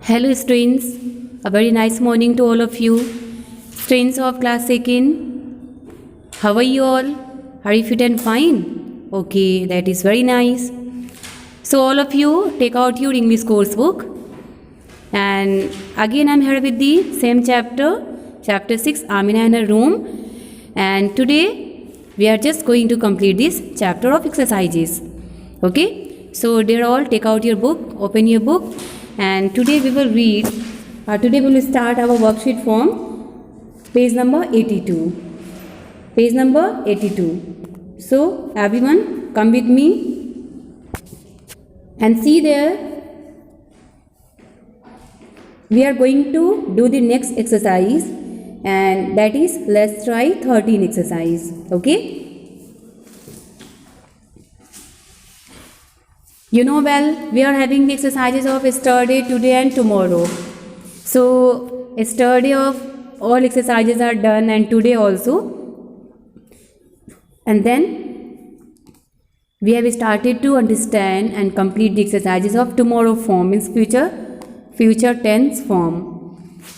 Hello students, a very nice morning to all of you. Students of class 2nd, how are you all? Are you fit and fine? Okay, that is very nice. So all of you take out your English course book, and again I am here with the same chapter 6, Amina and her room, and today we are just going to complete this chapter of exercises. Okay, so dear all, take out your book, open your book, and today we will read, today we will start our worksheet from page number 82. Page number 82. So everyone come with me and see there. We are going to do the next exercise, and that is let's try 13 exercise. Okay. You know well, we are having the exercises of yesterday, today and tomorrow. So yesterday of all exercises are done and today also. And then we have started to understand and complete the exercises of tomorrow form, means future tense form.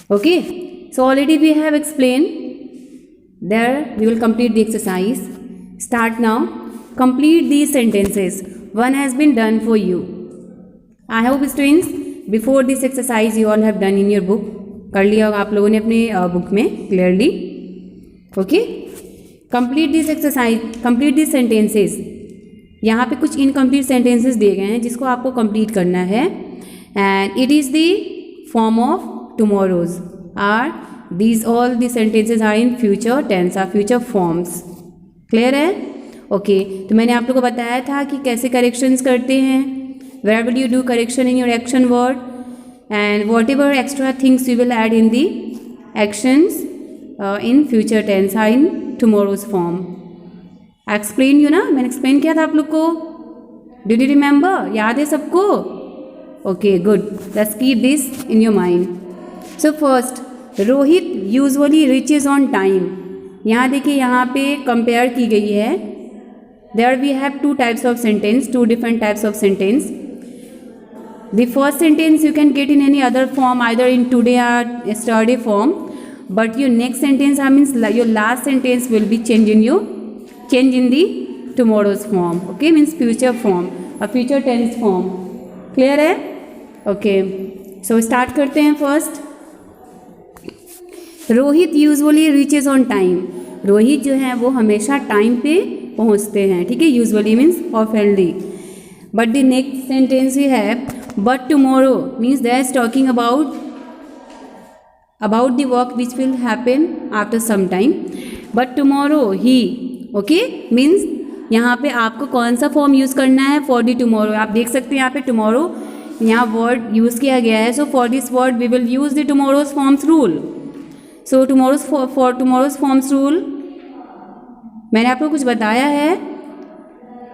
Okay. So already we have explained. There we will complete the exercise. Start now. Complete these sentences. One has been done for you. I hope students before this exercise you all have done in your book. कर लिया होगा आप लोगों ने अपने book में clearly. Okay. Complete this exercise. Complete these sentences. यहाँ पे कुछ incomplete sentences दिए गए हैं जिसको आपको complete करना है. And it is the form of tomorrows. Are these all the sentences are in future tense, are future forms. Clear है? ओके तो मैंने आप लोगों को बताया था कि कैसे करेक्शंस करते हैं. Where will you do correction in your action word and whatever extra things you will add in the actions in future tense or in tomorrow's form. Explain you ना, मैंने एक्सप्लेन किया था आप लोग को. Did you remember? याद है सबको? Okay good. Let's keep this in your mind. So first, Rohit usually reaches on time. यहाँ देखिए यहाँ पे कंपेयर की गई है. There we have two types of sentence, two different types of sentence. The first sentence you can get in any other form, either in today or yesterday form. But your next sentence, means your last sentence will be change in the tomorrow's form. Okay, means future form, a future tense form. Clear है? Okay. So start करते हैं first. Rohit usually reaches on time. Rohit जो है वो हमेशा time पे पहुंचते हैं. ठीक है, usually means oftenly. But the next sentence we have but tomorrow means that is talking about the work which will happen after some time. But tomorrow he. Okay, means यहाँ पे आपको कौन सा फॉर्म यूज़ करना है for the tomorrow. आप देख सकते हैं यहाँ पे टुमारो यहाँ वर्ड यूज़ किया गया है. So for this word we will use the tomorrow's forms rule. So for tomorrow's forms rule मैंने आपको कुछ बताया है.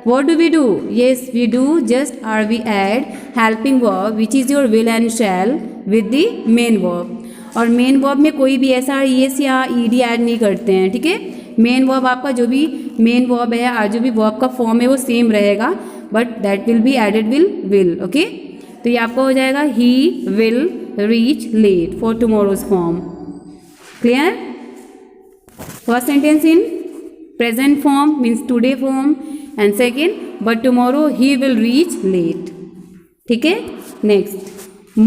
What do we do? Yes we do just are we add helping verb which is your will and shall with the main verb. और main verb में कोई भी ऐसा येस या ईडी ऐड नहीं करते हैं. ठीक है, मेन वर्ब आपका जो भी मेन वर्ब है और जो भी वर्ब का फॉर्म है वो सेम रहेगा, but that will be added will. Okay, तो ये आपका हो जाएगा he will reach late for tomorrow's form. Clear? First sentence in present form means today form, and second but tomorrow he will reach late. ठीक है. Next,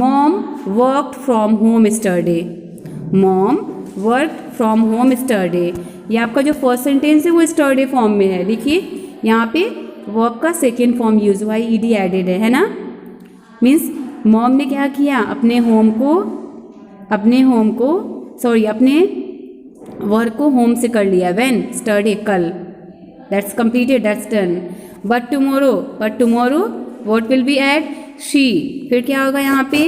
mom worked from home yesterday. mom worked from home yesterday. ये आपका जो first sentence है वो yesterday form में है. देखिए यहाँ पे वर्ब का सेकेंड फॉर्म यूज हुआ है, ईडी एडेड है ना. मीन्स मॉम ने क्या किया, अपने वर्क को होम से कर लिया. व्हेन? स्टडी, कल. That's completed, that's done. But tomorrow what will be add? She. फिर क्या होगा यहाँ पे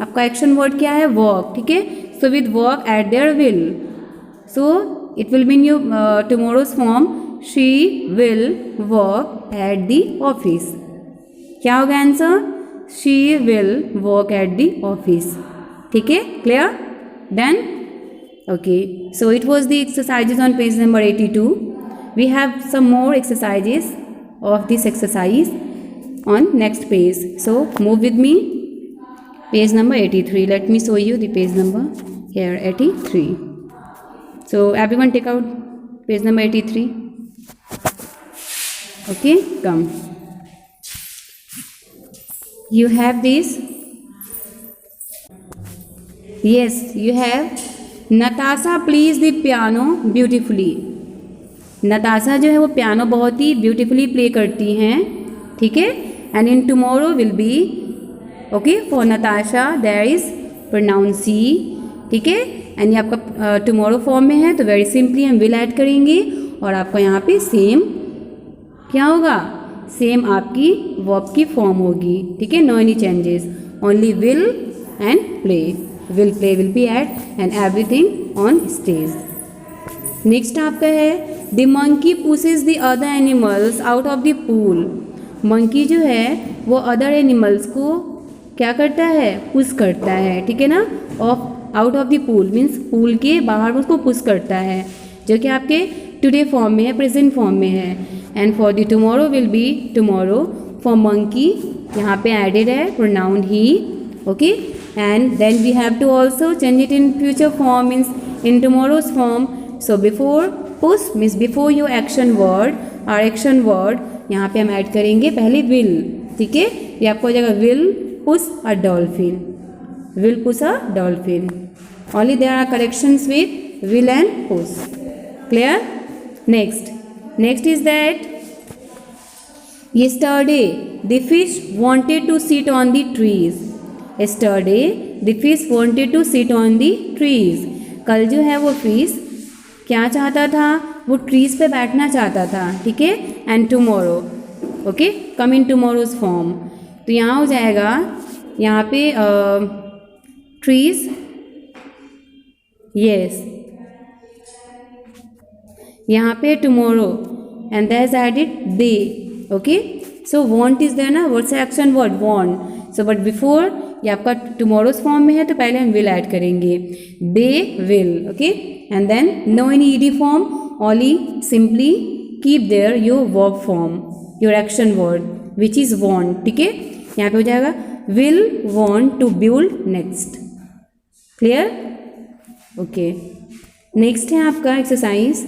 आपका एक्शन वर्ड क्या है? वर्क. ठीक है, so with work at there will. So it will mean you tomorrow's form she will work at the office. क्या होगा answer? She will work at the office. ठीक है, clear? Done. Okay, so it was the exercises on page number 82. We have some more exercises of this exercise on next page. So move with me. page number 83. Let me show you the page number here, 83. So everyone take out page number 83. Okay, come. You have this. Yes, you have. Natasha plays the piano beautifully. Natasha जो है वो piano बहुत ही beautifully play करती हैं, ठीक है. And in tomorrow will be, okay, for Natasha there is pronoun she, ठीक है. एंड ये आपका टुमारो फॉर्म में है, तो वेरी सिंपली हम विल ऐड करेंगे और आपका यहाँ पे सेम क्या होगा, सेम आपकी वर्ब की फॉर्म होगी, ठीक है. No any changes, only will and play. Will play will be add and everything on stage. Next आपका है the monkey pushes the other animals out of the pool. Monkey जो है वो अदर एनिमल्स को क्या करता है, पुश करता है, ठीक है ना. Of out of the pool means pool के बाहर उसको पुश करता है, जो कि आपके टुडे फॉर्म में है, प्रेजेंट फॉर्म में है. And for the tomorrow will be tomorrow. For monkey यहाँ पे एडेड है pronoun he, okay. And then we have to also change it in future form means in tomorrow's form. So before push means before your action word और action word यहाँ पे हम add करेंगे पहले will, ठीक है. ये आपको हो जाएगा will push a dolphin. Will push a dolphin. Only there are corrections with will and push. Clear. Next is that yesterday the fish wanted to sit on the trees. yesterday the fish wanted to sit on the trees. कल जो है वो fish क्या चाहता था, वो trees पे बैठना चाहता था, ठीक है. And tomorrow, okay, come in tomorrow's form. तो यहाँ हो जाएगा यहाँ पे ट्रीज, यस, यहाँ पे tomorrow and that is added they, okay. So want is there ना, what's action word want. So but before ये आपका टुमारोज फॉर्म में है तो पहले हम विल ऐड करेंगे. They will, okay. And then no any ED form, only simply keep there your verb form, your action word which is want, ठीक है. यहाँ पे हो जाएगा will want to build next. Clear. Okay. Next है आपका exercise.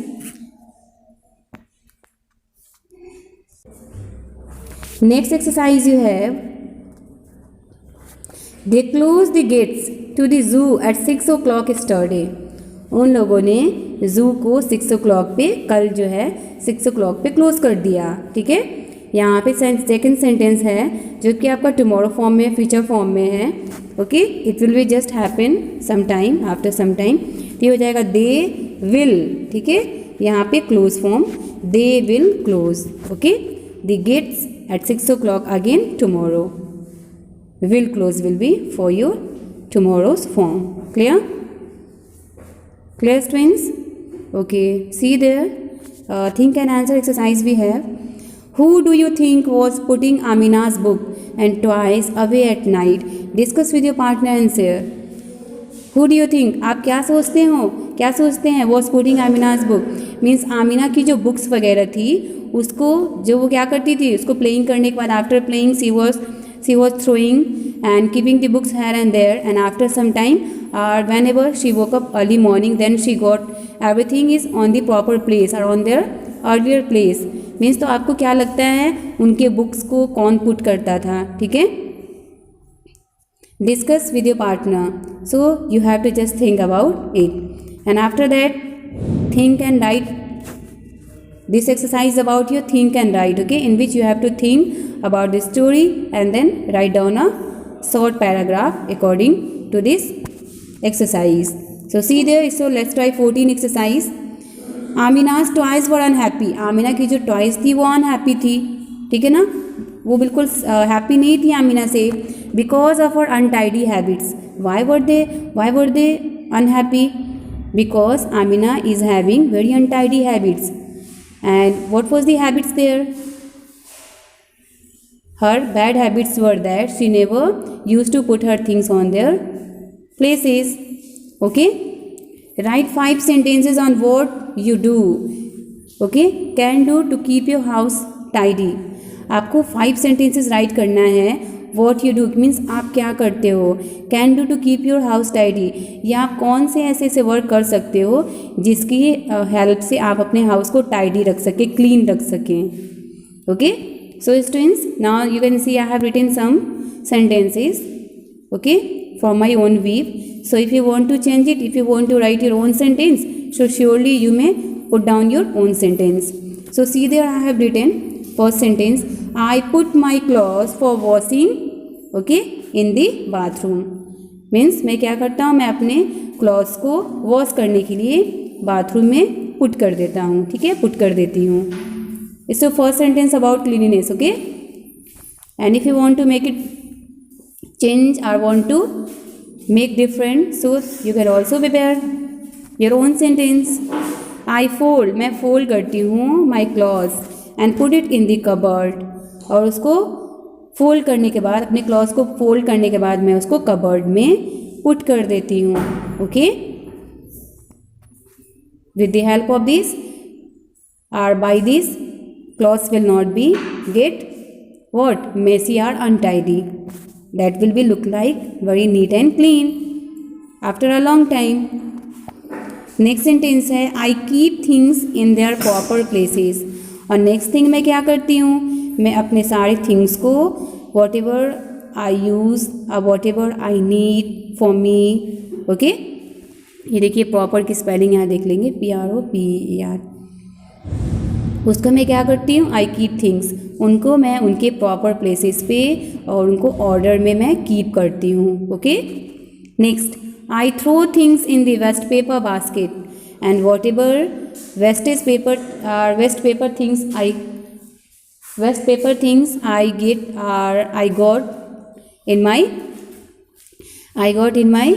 Next exercise you have they close the gates to the zoo at 6 o'clock yesterday. उन लोगों ने जू को 6 o'clock पे कल जो है 6 o'clock पे क्लोज कर दिया, ठीक है. यहाँ पे सेकेंड सेंटेंस है जो कि आपका टुमारो फॉर्म में, फ्यूचर फॉर्म में है, okay. It will be just happen some time, after some time. ये हो जाएगा दे विल, ठीक है. यहाँ पे close form they will close, okay. The gates at 6 o'clock again tomorrow. Will close will be for your tomorrow's form. Clear? Clear, twins? Okay. See there. Think and answer exercise we have. Who do you think was putting Amina's book and toys away at night? Discuss with your partner and share. Who do you think? आप क्या सोचते हैं was putting Amina's book means Amina की जो books वगैरह थी उसको, जो वो क्या करती थी, उसको प्लेइंग करने के बाद after playing she was throwing and keeping the books here and there. And after some time whenever she woke up early morning then she got everything is on the proper place और on their earlier place. Means तो आपको क्या लगता है उनके books को कौन put करता था, ठीक है. Discuss with your partner. So you have to just think about it and after that think and write. This exercise is about your think and write, okay, in which you have to think about the story and then write down a short paragraph according to this exercise. So see there. So let's try 14 exercise. Amina's toys were unhappy. Amina की जो toys थी वो unhappy थी, ठीक है ना. वो बिल्कुल हैप्पी नहीं थी आमिना से. Because of her untidy habits. Why were they unhappy? Because Amina is having very untidy habits. And what was the habits there? Her bad habits were that she never used to put her things on their places. Okay? Write 5 sentences on what you do. Okay? Can do to keep your house tidy. आपको 5 sentences write करना है what you do means आप क्या करते हो, can do to keep your house tidy, या आप कौन से ऐसे ऐसे वर्क कर सकते हो जिसकी हेल्प से आप अपने हाउस को टाइडी रख सकें, क्लीन रख सकें. Okay, so students, now you can see I have written some sentences, okay, from my own view. So if you want to change it, if you want to write your own sentence, so surely you may put down your own sentence. So see there I have written first sentence, I put my clothes for washing, okay, in the bathroom. Means मैं क्या करता हूँ, मैं अपने clothes को wash करने के लिए बाथरूम में पुट कर देता हूँ. ठीक है, पुट कर देती हूँ. It's your first sentence about cleanliness. Okay, and if you want to make it change or want to make different, so you can also prepare your own sentence. I fold, मैं fold करती हूँ my clothes and put it in the cupboard, और उसको fold करने के बाद, अपने clothes को fold करने के बाद मैं उसको cupboard में put कर देती हूँ. okay, with the help of this or by this, clothes will not be get what messy or untidy. That will be look like very neat and clean after a long time. Next sentence है I keep things in their proper places. और next thing मैं क्या करती हूँ, मैं अपने सारे things को whatever I use or whatever I need for me. okay, ये देखिए proper की spelling यहाँ देख लेंगे, PROPER. उसका मैं क्या करती हूँ, आई कीप थिंग्स, उनको मैं उनके प्रॉपर प्लेसेस पे और उनको ऑर्डर में मैं कीप करती हूँ. Okay, next I throw things in the waste paper basket and whatever waste paper things I got in my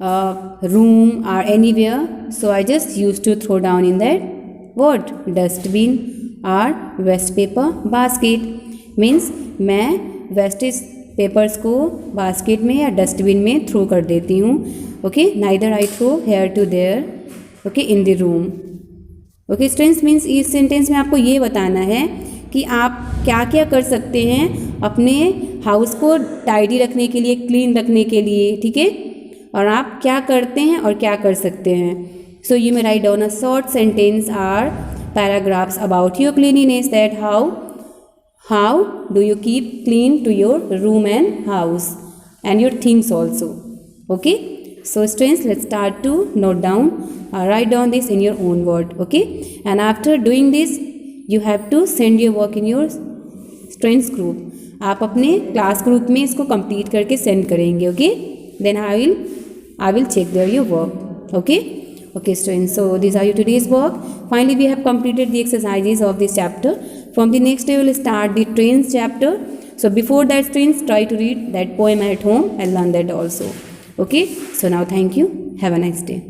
room or anywhere, so I just used to throw down in that what dustbin or waste paper basket. Means मैं wastage papers को basket में या dustbin में throw कर देती हूँ. Okay, neither I throw here to there, okay, in the room. Okay students, means इस sentence में आपको ये बताना है कि आप क्या क्या कर सकते हैं अपने हाउस को टाइडी रखने के लिए, क्लीन रखने के लिए. ठीक है, और आप क्या करते हैं और क्या कर सकते हैं. So you may write down a short sentence or paragraphs about your cleanliness, that how do you keep clean to your room and house and your things also. Okay, so students, let's start to note down or write down this in your own word. Okay, and after doing this you have to send your work in your students group. आप अपने class group में इसको complete करके send करेंगे. Okay, then I will check there your work. Okay students, so these are your today's work. Finally we have completed the exercises of this chapter. From the next day we will start the trains chapter. So before that students, try to read that poem at home and learn that also. Okay, so now thank you, have a nice day.